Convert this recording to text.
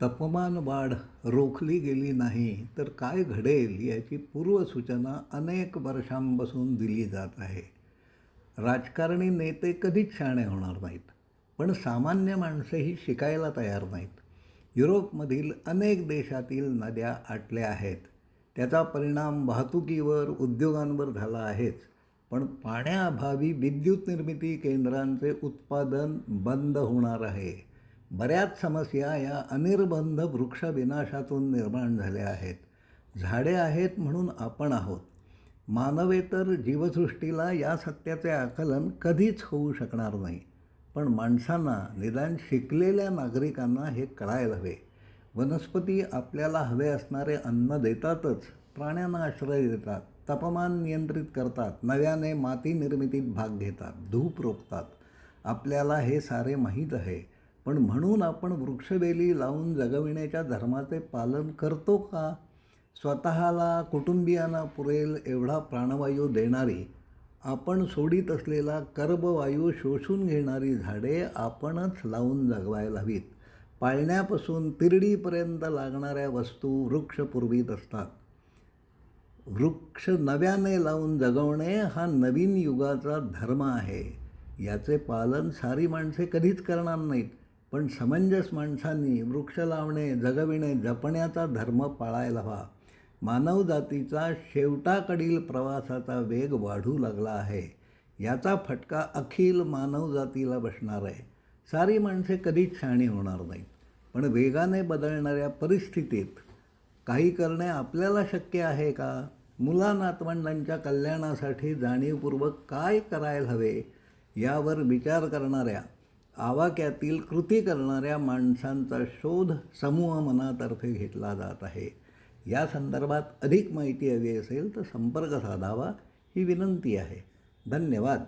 तापमान वाढ रोखली गेली नाही तर काय घडेल याची पूर्वसूचना अनेक वर्षांपासून दिली जात आहे. राजकारणी नेते कधीच शहाणे होणार नाहीत, पण सामान्य माणसेही शिकायला तयार नाहीत. युरोपमधील अनेक देशातील नद्या आटल्या आहेत. त्याचा परिणाम वाहतुकीवर, उद्योगांवर झाला आहेच, पण पाण्याअभावी विद्युत निर्मिती केंद्रांचे उत्पादन बंद होणार आहे. बऱ्याच समस्या या अनिर्बंध वृक्षविनाशातून निर्माण झाल्या आहेत. झाडे आहेत म्हणून आपण आहोत. मानवेतर जीवसृष्टीला या सत्याचे आकलन कधीच होऊ शकणार नाही. पण माणसांना, निदान शिकलेल्या नागरिकांना हे कळायला हवे. वनस्पती आपल्याला हवे असणारे अन्न देतातच, प्राण्यांना आश्रय देतात, तापमान नियंत्रित करतात, नव्याने माती निर्मितीत भाग घेतात, धूप रोखतात. आपल्याला हे सारे माहीत आहे, पण म्हणून आपण वृक्षवेली लावून जगविण्याच्या धर्माचे पालन करतो का? स्वतःला, कुटुंबियांना पुरेल एवढा प्राणवायू देणारी, आपण सोडित असलेला कर्बवायू शोषून घेणारी झाडे आपणच लावून जगवायला हवीत. पाळण्यापासून तिरडीपर्यंत लागणाऱ्या वस्तू वृक्ष पुरवीत असतात. वृक्ष नव्याने लावून जगवणे हा नवीन युगाचा धर्म आहे. याचे पालन सारी माणसे कधीच करणार नाहीत, पण समंजस माणसांनी वृक्ष लावणे, जगविणे, जपण्याचा धर्म पाळायला हवा. मानवजातीचा शेवटाकडील प्रवासाचा वेग वाढू लागला आहे. याचा फटका अखिल मानवजातीला बसणार आहे. सारी माणसे कधीच शहाणी होणार नाहीत, पण वेगाने बदलणाऱ्या परिस्थितीत काही करणे आपल्याला शक्य आहे का? मुलानातवंडांच्या कल्याणासाठी जाणीवपूर्वक काय करायला हवे यावर विचार करणाऱ्या, आवाक्यातील कृती करणाऱ्या माणसांचा शोध समूह मनातर्फे घेतला जात आहे. या संदर्भात अधिक माहिती हवी असेल तर संपर्क साधावा ही विनंती आहे. धन्यवाद.